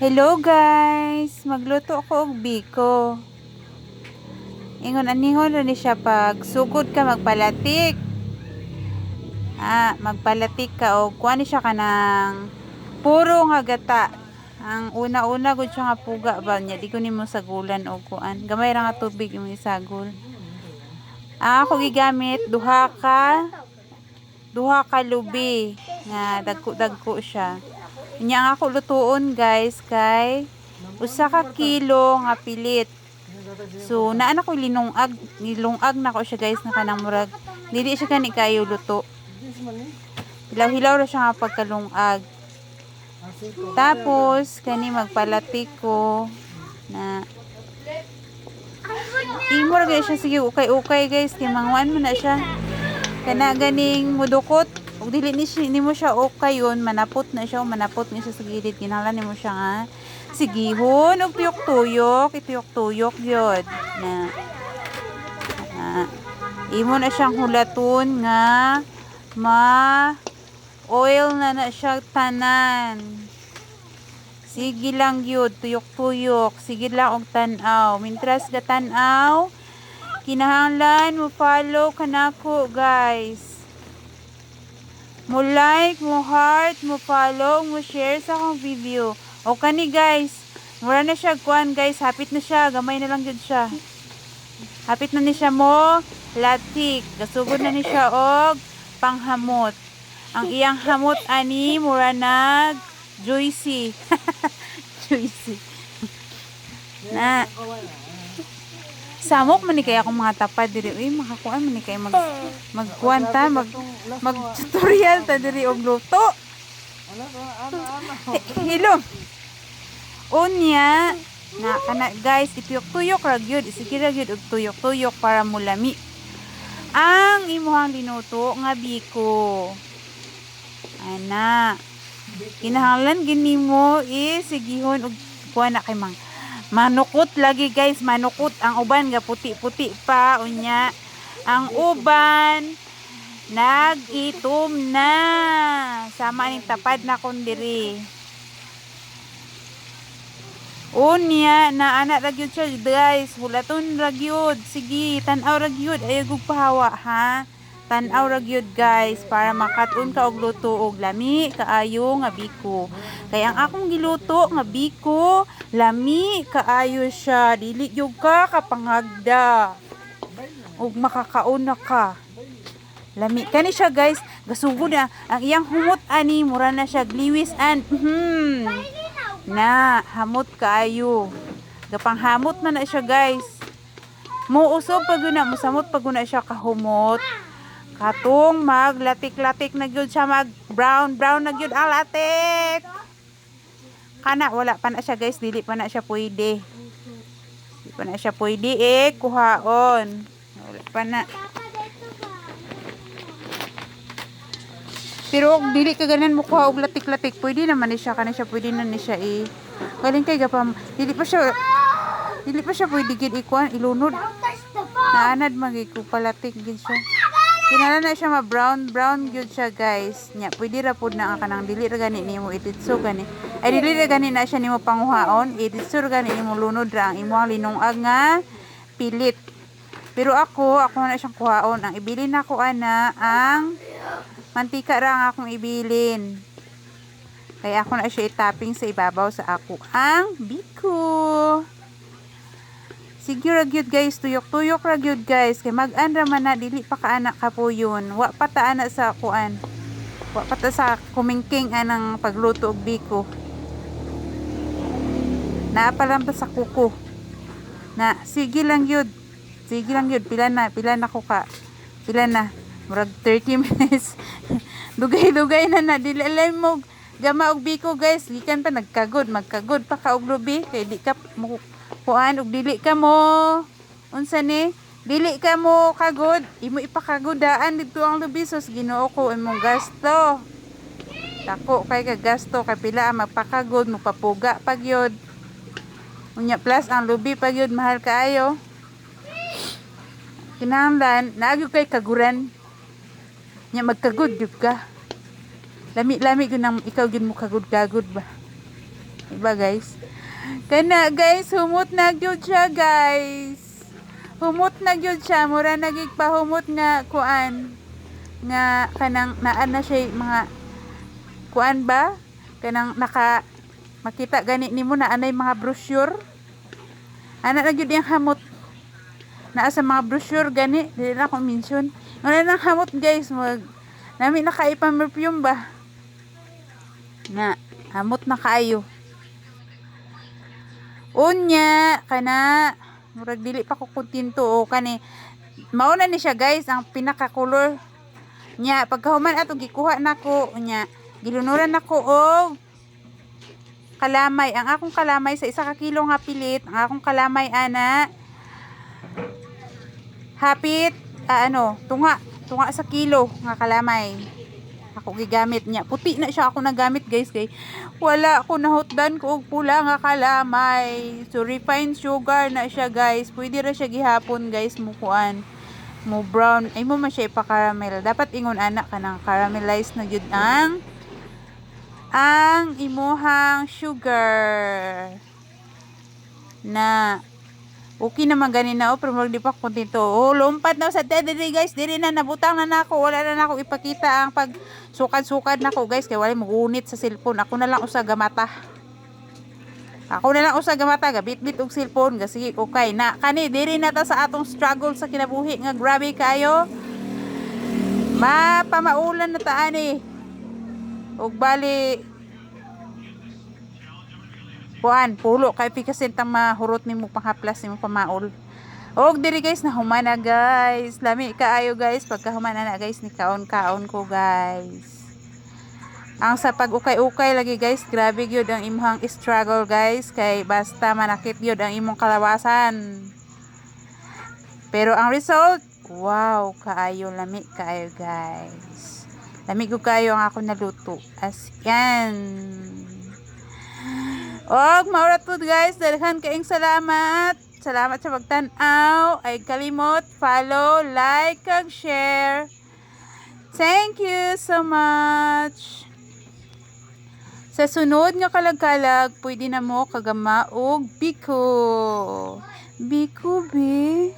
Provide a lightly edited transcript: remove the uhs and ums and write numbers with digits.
Hello guys, magluto ako og biko. Ingon anihon ra ni siya pag sugod ka magpalatik. Magpalatik ka og kuan ni siya kanang puro nga gata. Ang una-una gud siya nga puga ba nya di ko nimo sagulan og kuan. Gamay ra nga tubig imong isagol. Ako gigamit duha ka lubi nga dagko siya. Nya ang ako lutuon guys kay usa ka kilo nga pilit. So naa na ko nilungag na ko siya guys na kanang murag dili siya kani kayo luto. Hilaw-hilaw ra siya nga pagkalungag. Tapos kani magpalatik ko na imo ra guys siya sige ukay-ukay guys kay mangwan mo na siya. Kana ganing mudukot ug dili nimo siya okayon manapot na siya sa gilid kinahanglan nimo siya nga sigihon og tuyok-tuyok gyud na imo na siyang hulaton nga oil na siya tanan. Sige lang gyud tuyok-tuyok, sige lang og tan-aw. Mintras ga tan-aw kinahanglan mo follow kanako guys. Mo like, mo heart, mo follow, mo share sa akong video. O kani guys, mura na siya kuan guys, hapit na siya, gamay na lang gyud siya. Hapit na ni siya mo latik, gasugod na ni siya og panghamot. Ang iyang hamot ani mura nag juicy. Juicy. Na samok man ni kay akong mga tapad diri. Uy, makakuan man ni kay magkuan ta, mag tutorial ta diri og luto. Hilom. Unya na kana guys, ituyok-tuyok ra gyud, sige ra gyud og tuyok-tuyok para mulami. Ang imuhang linuto nga biko. Ana. Kinahanglan gini mo sigihon og kuan na kay manukot lagi guys, manukot ang uban ga puti-puti pa unya. Ang uban nag-itom na. Sama ning tapad na kon diri. Unya na anak ra gyud siya guys, hulaton ra gyud. Sige, tan-aw ra gyud, ayaw gug pahawa ha. Tan-aw ra gyud guys para makatun ka og luto og lami kaayo nga biko. Kay ang akong giluto nga biko, lami kaayo siya, dili gyud ka kapangagda. Ug makakaon na ka. Lami kani siya guys, gasugod na ang iyang humot ani mura na siya gliwis and na hamot kaayo. Gapanghamot na siya guys. Muuso pag na musamot pag na siya kahumot. Katong maglatik-latik na gyud siya, mag brown na gyud ang latik. Kana wala pa na siya guys, dili pa na siya pwede. Dili pa na siya pwede kuhaon. Wala pa na. Pero dili ka ganan mo kuha og latik-latik, pwede naman ni siya, kana siya pwede na ni siya galing kay gapam, dili pa siya pwede gid ikuan ilunod. Naanad magiko palatik gid siya. Kinala na siya brown gyud siya guys. Nya pwede ra pud na kanang dili ra gani nimo ititso gani. Ay dili ra gani na siya nimo panguhaon, ititso ra gani nimo lunod ra ang imong linungag nga pilit. Pero ako na siyang kuhaon. Ang ibilin nako ana ang mantika ra ang akong ibilin. Kaya ako na siya itapping sa ibabaw sa ako ang biko. Sige ra gyud guys, tuyok-tuyok ra gyud guys. Kay mag-an ra man na dili pa ka anak ka po yun. Wa pa ta ana sa kuan. Wa pa ta sa kumingking anang pagluto og biko. Naa pa lang ta sa kuko. Na sige lang gyud. Pila na ko ka. Pila na. Murag 30 minutes. Dugay-dugay na dili alay mo gama og biko guys. Gikan pa magkagod pa ka og lubi kay di ka mo kuan ug dili ka mo unsa ni dili ka mo kagod imo ipakagodaan didto ang lubisos Ginoo ko imong gasto dako kay ka gasto kay pila ang magpakagod mo papuga pagyod unya plus ang lubi pagyod mahal kaayo kinahanglan naagyo kay kaguran nya magkagod gyud ka lami-lami gyud nang ikaw gyud mo kagod-kagod ba Diba guys? Kana guys, humot na gyud siya guys. Humot na gyud siya, mura nagigpahumot nga kuan nga kanang naan na siya mga kuan ba? Kanang naka makita gani nimo na anay mga brochure. Ana na gyud yang hamot. Naa sa mga brochure gani, dili na ko mention. Wala nang hamot guys, nami nakaipang perfume ba? Na hamot na kaayo. Unya kana murag dili pa ko kontento o kani mao na ni siya guys ang pinaka color nya pagkahuman ato gikuha nako nya gilunuran nako og kalamay. Ang akong kalamay sa 1 ka kilo nga pilit, ang akong kalamay ana hapit tunga sa kilo nga kalamay ako gigamit niya. Puti na siya ako nagamit guys kay wala ko nahutdan ko og pula nga kalamay. So refined sugar na siya guys. Pwede ra siya gihapon guys mo kuan. Mo brown ay mo man siya ipa-caramel. Dapat ingon anak ka ng caramelized na gyud ang imuhang sugar na okay naman ganin na pero di pa kontento. Lumpat na sa diri guys, diri na nabutang na nako, wala na nako ipakita ang pag sukad-sukad nako guys kay wala magunit sa cellphone. Ako na lang usa gamata. Gabit-bit og cellphone kasi okay na kani diri na ta sa atong struggle sa kinabuhi nga grabe kayo. Mapamaulan na ta ani. Og bali kuan pulo kay pikasentang mahurot nimo panghaplas nimo pamaol. Og diri guys na humana guys. Lami kaayo guys pagka humana na guys ni kaon-kaon ko guys. Ang sa pag-ukay-ukay lagi guys, grabe gyud ang imong struggle guys kay basta manakit gyud ang imong kalawasan. Pero ang result, wow, kaayo lami kaayo guys. Lami ko kayo ang ako naluto. As yan. Og maura to guys, daghan kaayong salamat. Salamat sa pagtan-aw. Ay kalimot follow, like, kag share. Thank you so much. Sa sunod nga kalag-kalag, pwede na mo kagama og biko. Biko be.